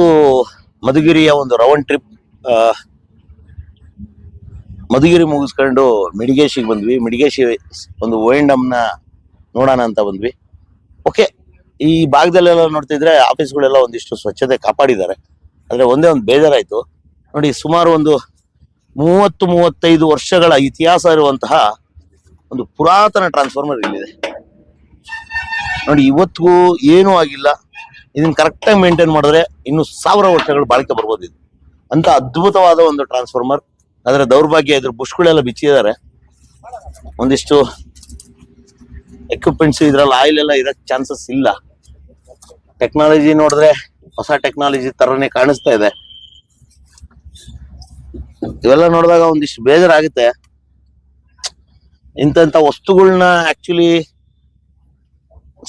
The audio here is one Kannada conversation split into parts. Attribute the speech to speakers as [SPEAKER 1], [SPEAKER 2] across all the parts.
[SPEAKER 1] ಇವತ್ತು ಮಧುಗಿರಿಯ ಒಂದು ರೌಂಡ್ ಟ್ರಿಪ್. ಮಧುಗಿರಿ ಮುಗಿಸ್ಕೊಂಡು ಮಿಡಿಗೇಶಿಗೆ ಬಂದ್ವಿ. ಮಿಡಿಗೇಶಿ ಒಂದು ಓಎಂಡ್ಎಂನ ನೋಡೋಣ ಅಂತ ಬಂದ್ವಿ. ಓಕೆ, ಈ ಭಾಗದಲ್ಲೆಲ್ಲ ನೋಡ್ತಿದ್ರೆ ಆಫೀಸ್ಗಳೆಲ್ಲ ಒಂದಿಷ್ಟು ಸ್ವಚ್ಛತೆ ಕಾಪಾಡಿದ್ದಾರೆ. ಆದರೆ ಒಂದೇ ಒಂದು ಬೇಜಾರಾಯಿತು ನೋಡಿ, ಸುಮಾರು ಒಂದು 30-35 ವರ್ಷಗಳ ಇತಿಹಾಸ ಇರುವಂತಹ ಒಂದು ಪುರಾತನ ಟ್ರಾನ್ಸ್ಫಾರ್ಮರ್ ಇಲ್ಲಿದೆ ನೋಡಿ. ಇವತ್ತಿಗೂ ಏನೂ ಆಗಿಲ್ಲ. ಇದನ್ನ ಕರೆಕ್ಟಾಗಿ ಮೇಂಟೈನ್ ಮಾಡಿದ್ರೆ ಇನ್ನು 1000 ವರ್ಷಗಳು ಬಾಳಿಕೆ ಬರ್ಬೋದು. ಇದು ಅಂತ ಅದ್ಭುತವಾದ ಒಂದು ಟ್ರಾನ್ಸ್ಫಾರ್ಮರ್. ಅದರ ದೌರ್ಭಾಗ್ಯ ಇದ್ರ ಬುಷ್ಗಳೆಲ್ಲ ಬಿಚ್ಚಿದ್ದಾರೆ. ಒಂದಿಷ್ಟು ಎಕ್ವಿಪ್ಮೆಂಟ್ಸ್ ಇದ್ರಲ್ಲಿ ಆಯಿಲ್ ಎಲ್ಲ ಇರಕ್ ಚಾನ್ಸಸ್ ಇಲ್ಲ. ಟೆಕ್ನಾಲಜಿ ನೋಡಿದ್ರೆ ಹೊಸ ಟೆಕ್ನಾಲಜಿ ತರನೇ ಕಾಣಿಸ್ತಾ ಇದೆ. ಇವೆಲ್ಲ ನೋಡಿದಾಗ ಒಂದಿಷ್ಟು ಬೇಜಾರಾಗುತ್ತೆ. ಇಂಥ ವಸ್ತುಗಳನ್ನ ಆಕ್ಚುಲಿ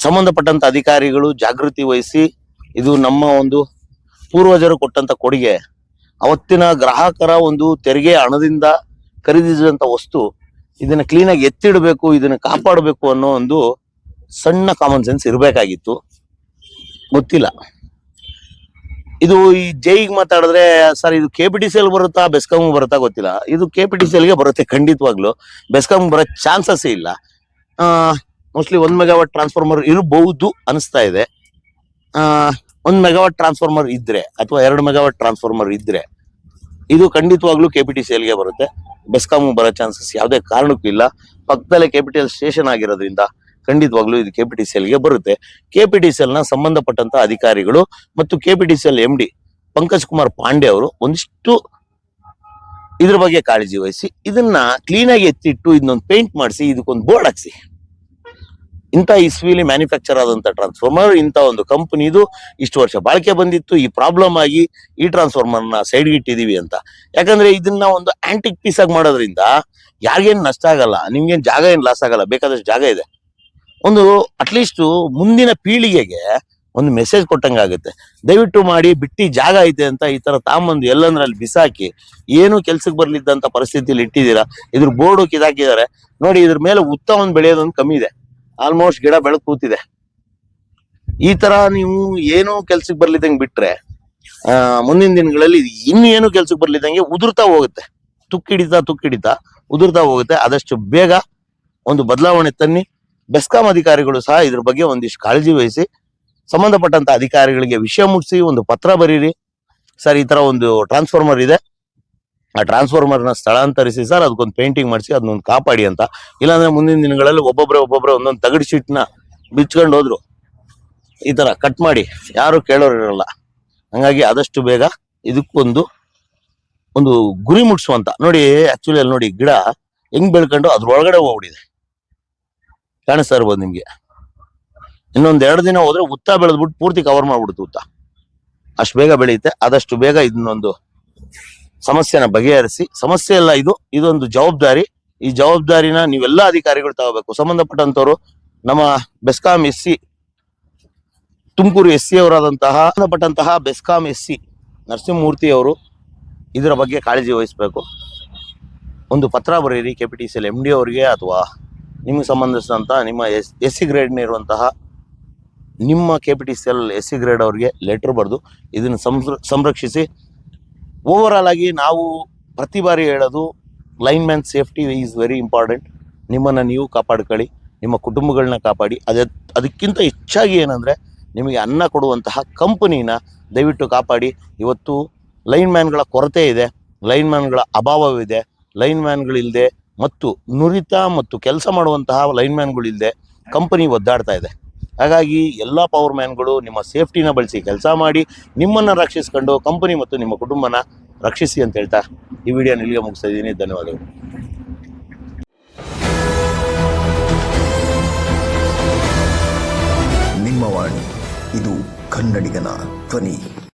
[SPEAKER 1] ಸಂಬಂಧಪಟ್ಟಂತ ಅಧಿಕಾರಿಗಳು ಜಾಗೃತಿ ವಹಿಸಿ, ಇದು ನಮ್ಮ ಒಂದು ಪೂರ್ವಜರು ಕೊಟ್ಟಂತ ಕೊಡುಗೆ. ಅವತ್ತಿನ ಗ್ರಾಹಕರ ಒಂದು ತೆರಿಗೆ ಹಣದಿಂದ ಖರೀದಿಸಿದಂತ ವಸ್ತು, ಇದನ್ನ ಕ್ಲೀನಾಗಿ ಎತ್ತಿಡಬೇಕು, ಇದನ್ನ ಕಾಪಾಡಬೇಕು ಅನ್ನೋ ಒಂದು ಸಣ್ಣ ಕಾಮನ್ ಸೆನ್ಸ್ ಇರಬೇಕಾಗಿತ್ತು. ಗೊತ್ತಿಲ್ಲ. ಇದು ಈ ಜೈಗೆ ಮಾತಾಡಿದ್ರೆ ಸರ್ ಇದು KPTCL ಬರುತ್ತಾ ಬೆಸ್ಕಾಂ ಬರುತ್ತಾ ಗೊತ್ತಿಲ್ಲ. ಇದು KPTCLಗೆ ಬರುತ್ತೆ ಖಂಡಿತವಾಗ್ಲು. ಬೆಸ್ಕಾಂ ಬರೋ ಚಾನ್ಸಸ್ ಇಲ್ಲ. ಮೋಸ್ಟ್ಲಿ 1 ಮೆಗಾವಾಟ್ ಟ್ರಾನ್ಸ್ಫಾರ್ಮರ್ ಇರಬಹುದು ಅನಿಸ್ತಾ ಇದೆ. 1 ಮೆಗಾವಾಟ್ ಟ್ರಾನ್ಸ್ಫಾರ್ಮರ್ ಇದ್ರೆ ಅಥವಾ 2 ಮೆಗಾವಾಟ್ ಟ್ರಾನ್ಸ್ಫಾರ್ಮರ್ ಇದ್ರೆ ಇದು ಖಂಡಿತವಾಗ್ಲೂ KPTCLಗೆ ಬರುತ್ತೆ. ಬೆಸ್ಕಾಂ ಬರೋ ಚಾನ್ಸಸ್ ಯಾವುದೇ ಕಾರಣಕ್ಕೂ ಇಲ್ಲ. ಪಕ್ಕದಲ್ಲೇ KPTCL ಸ್ಟೇಷನ್ ಆಗಿರೋದ್ರಿಂದ ಖಂಡಿತವಾಗ್ಲೂ ಇದು KPTCLಗೆ ಬರುತ್ತೆ. KPTCL ನ ಸಂಬಂಧಪಟ್ಟಂತ ಅಧಿಕಾರಿಗಳು ಮತ್ತು KPTCL MD ಪಂಕಜ್ ಕುಮಾರ್ ಪಾಂಡೆ ಅವರು ಒಂದಿಷ್ಟು ಇದ್ರ ಬಗ್ಗೆ ಕಾಳಜಿ ವಹಿಸಿ ಇದನ್ನ ಕ್ಲೀನ್ ಆಗಿ ಎತ್ತಿಟ್ಟು ಇದನ್ನೊಂದು ಪೇಂಟ್ ಮಾಡಿಸಿ ಇದಕ್ಕೊಂದು ಬೋರ್ಡ್ ಹಾಕ್ಸಿ. ಇಂಥ ಇಸ್ವಿಲಿ ಮ್ಯಾನುಫ್ಯಾಕ್ಚರ್ ಆದಂತ ಟ್ರಾನ್ಸ್ಫಾರ್ಮರ್, ಇಂಥ ಒಂದು ಕಂಪನಿದು ಇಷ್ಟು ವರ್ಷ ಬಾಳಿಕೆ ಬಂದಿತ್ತು. ಈ ಪ್ರಾಬ್ಲಮ್ ಆಗಿ ಈ ಟ್ರಾನ್ಸ್ಫಾರ್ಮರ್ನ ಸೈಡ್ಗೆ ಇಟ್ಟಿದೀವಿ ಅಂತ. ಯಾಕಂದ್ರೆ ಇದನ್ನ ಒಂದು ಆಂಟಿಕ್ ಪೀಸ್ ಆಗಿ ಮಾಡೋದ್ರಿಂದ ಯಾರಿಗೇನು ನಷ್ಟ ಆಗಲ್ಲ, ನಿಮ್ಗೇನು ಜಾಗ ಏನು ಲಾಸ್ ಆಗಲ್ಲ, ಬೇಕಾದಷ್ಟು ಜಾಗ ಇದೆ. ಒಂದು ಅಟ್ಲೀಸ್ಟ್ ಮುಂದಿನ ಪೀಳಿಗೆಗೆ ಒಂದು ಮೆಸೇಜ್ ಕೊಟ್ಟಂಗಾಗುತ್ತೆ. ದಯವಿಟ್ಟು ಮಾಡಿ, ಬಿಟ್ಟಿ ಜಾಗ ಐತೆ ಅಂತ ಈ ತರ ತಾಂಬಂದು ಎಲ್ಲಂದ್ರಲ್ಲಿ ಬಿಸಾಕಿ ಏನು ಕೆಲ್ಸಕ್ಕೆ ಬರ್ಲಿದ್ದಂತ ಪರಿಸ್ಥಿತಿಲಿ ಇಟ್ಟಿದ್ದೀರಾ. ಇದ್ರ ಬೋರ್ಡು ಕಿದಾಕಿದ್ದಾರೆ ನೋಡಿ. ಇದ್ರ ಮೇಲೆ ಉತ್ತಮ ಬೆಳೆಯೋದೊಂದು ಕಮ್ಮಿ ಇದೆ. ಆಲ್ಮೋಸ್ಟ್ ಗಿಡ ಬೆಳೆದು ಕೂತಿದೆ. ಈ ತರ ನೀವು ಏನು ಕೆಲ್ಸಕ್ಕೆ ಬರ್ಲಿದ್ದಂಗೆ ಬಿಟ್ರೆ ಮುಂದಿನ ದಿನಗಳಲ್ಲಿ ಇನ್ನು ಏನು ಕೆಲ್ಸಕ್ಕೆ ಬರ್ಲಿದ್ದಂಗೆ ಉದುರ್ತಾ ಹೋಗುತ್ತೆ. ತುಕ್ಕಿಡಿತಾ ಉದುರ್ತಾ ಹೋಗುತ್ತೆ. ಆದಷ್ಟು ಬೇಗ ಒಂದು ಬದಲಾವಣೆ ತನ್ನಿ. ಬೆಸ್ಕಾಂ ಅಧಿಕಾರಿಗಳು ಸಹ ಇದ್ರ ಬಗ್ಗೆ ಒಂದಿಷ್ಟು ಕಾಳಜಿ ವಹಿಸಿ ಸಂಬಂಧಪಟ್ಟಂತ ಅಧಿಕಾರಿಗಳಿಗೆ ವಿಷಯ ಮುಟ್ಟಿಸಿ ಒಂದು ಪತ್ರ ಬರೀರಿ. ಸರ್ ಈ ತರ ಒಂದು ಟ್ರಾನ್ಸ್ಫಾರ್ಮರ್ ಇದೆ, ಆ ಟ್ರಾನ್ಸ್ಫಾರ್ಮರ್ನ ಸ್ಥಳಾಂತರಿಸಿ ಸರ್, ಅದಕ್ಕೊಂದು ಪೇಂಟಿಂಗ್ ಮಾಡಿಸಿ ಅದನ್ನೊಂದು ಕಾಪಾಡಿ ಅಂತ. ಇಲ್ಲಾಂದ್ರೆ ಮುಂದಿನ ದಿನಗಳಲ್ಲಿ ಒಬ್ಬೊಬ್ಬರೇ ಒಂದೊಂದು ತಗಡು ಶೀಟ್ನ ಬಿಚ್ಕೊಂಡು ಹೋದ್ರು ಈ ತರ ಕಟ್ ಮಾಡಿ ಯಾರು ಕೇಳೋರು ಇರಲ್ಲ. ಹಂಗಾಗಿ ಆದಷ್ಟು ಬೇಗ ಇದಕ್ಕೊಂದು ಗುರಿ ಮುಟ್ಸುವಂತ ನೋಡಿ. ಆಕ್ಚುಲಿ ಅಲ್ಲಿ ನೋಡಿ ಗಿಡ ಹೆಂಗ್ ಬೆಳ್ಕೊಂಡು ಅದ್ರೊಳಗಡೆ ಹೋಗ್ಬಿಟ್ಟಿದೆ, ಕಾಣಿಸ್ತಾ ಇರ್ಬೋದು ನಿಮ್ಗೆ. ಇನ್ನೊಂದ್ 2 ದಿನ ಹೋದ್ರೆ ಉತ್ತ ಬೆಳೆದ್ಬಿಟ್ಟು ಪೂರ್ತಿ ಕವರ್ ಮಾಡ್ಬಿಡುತ್ತೆ ಉತ್ತ. ಅಷ್ಟು ಬೇಗ ಬೆಳೆಯುತ್ತೆ. ಆದಷ್ಟು ಬೇಗ ಇದನ್ನೊಂದು ಸಮಸ್ಯೆನ ಬಗೆಹರಿಸಿ. ಸಮಸ್ಯೆ ಇಲ್ಲ, ಇದೊಂದು ಜವಾಬ್ದಾರಿ. ಈ ಜವಾಬ್ದಾರಿನ ನೀವೆಲ್ಲ ಅಧಿಕಾರಿಗಳು ತಗೋಬೇಕು. ಸಂಬಂಧಪಟ್ಟಂತವ್ರು ನಮ್ಮ ಬೆಸ್ಕಾಂ SC ತುಮಕೂರು SC ಅವರಾದಂತಹ ಸಂಬಂಧಪಟ್ಟಂತಹ ಬೆಸ್ಕಾಂ SC ನರಸಿಂಹಮೂರ್ತಿ ಅವರು ಇದರ ಬಗ್ಗೆ ಕಾಳಜಿ ವಹಿಸ್ಬೇಕು. ಒಂದು ಪತ್ರ ಬರೀರಿ KPTCL MD ಅವರಿಗೆ ಅಥವಾ ನಿಮ್ಗೆ ಸಂಬಂಧಿಸಿದಂತಹ ನಿಮ್ಮ SC ಗ್ರೇಡ್ ಇರುವಂತಹ ನಿಮ್ಮ KPTCL SC ಗ್ರೇಡ್ ಅವ್ರಿಗೆ ಲೆಟರ್ ಬರೆದು ಇದನ್ನು ಸಂರಕ್ಷಿಸಿ. ಓವರ್ ಆಲ್ ಆಗಿ ನಾವು ಪ್ರತಿ ಬಾರಿ ಹೇಳೋದು, line man safety is very important. ನಿಮ್ಮನ್ನು ನೀವು ಕಾಪಾಡ್ಕೊಳ್ಳಿ, ನಿಮ್ಮ ಕುಟುಂಬಗಳನ್ನ ಕಾಪಾಡಿ. ಅದಕ್ಕಿಂತ ಹೆಚ್ಚಾಗಿ ಏನಂದರೆ, ನಿಮಗೆ ಅನ್ನ ಕೊಡುವಂತಹ ಕಂಪನಿನ ದಯವಿಟ್ಟು ಕಾಪಾಡಿ. ಇವತ್ತು ಲೈನ್ ಮ್ಯಾನ್ಗಳ ಕೊರತೆ ಇದೆ, ಲೈನ್ ಮ್ಯಾನ್ಗಳ ಅಭಾವವಿದೆ. ಲೈನ್ ಮ್ಯಾನ್ಗಳಿಲ್ಲದೆ ಮತ್ತು ನುರಿತ ಮತ್ತು ಕೆಲಸ ಮಾಡುವಂತಹ ಲೈನ್ ಮ್ಯಾನ್ಗಳಿಲ್ಲದೆ ಕಂಪನಿ ಒದ್ದಾಡ್ತಾ ಇದೆ. ಹಾಗಾಗಿ ಎಲ್ಲ ಪವರ್ ಮ್ಯಾನ್ಗಳು ನಿಮ್ಮ ಸೇಫ್ಟಿನ ಬಳಸಿ ಕೆಲಸ ಮಾಡಿ, ನಿಮ್ಮನ್ನು ರಕ್ಷಿಸ್ಕೊಂಡು ಕಂಪನಿ ಮತ್ತು ನಿಮ್ಮ ಕುಟುಂಬನ ರಕ್ಷಿಸಿ ಅಂತ ಹೇಳ್ತಾ ಈ ವಿಡಿಯೋನ ಇಲ್ಲಿಗೆ ಮುಗಿಸ್ತಾ ಇದ್ದೀನಿ. ಧನ್ಯವಾದಗಳು.
[SPEAKER 2] ನಿಮ್ಮ ವಾಣಿ, ಇದು ಕನ್ನಡಿಗನ ಧ್ವನಿ.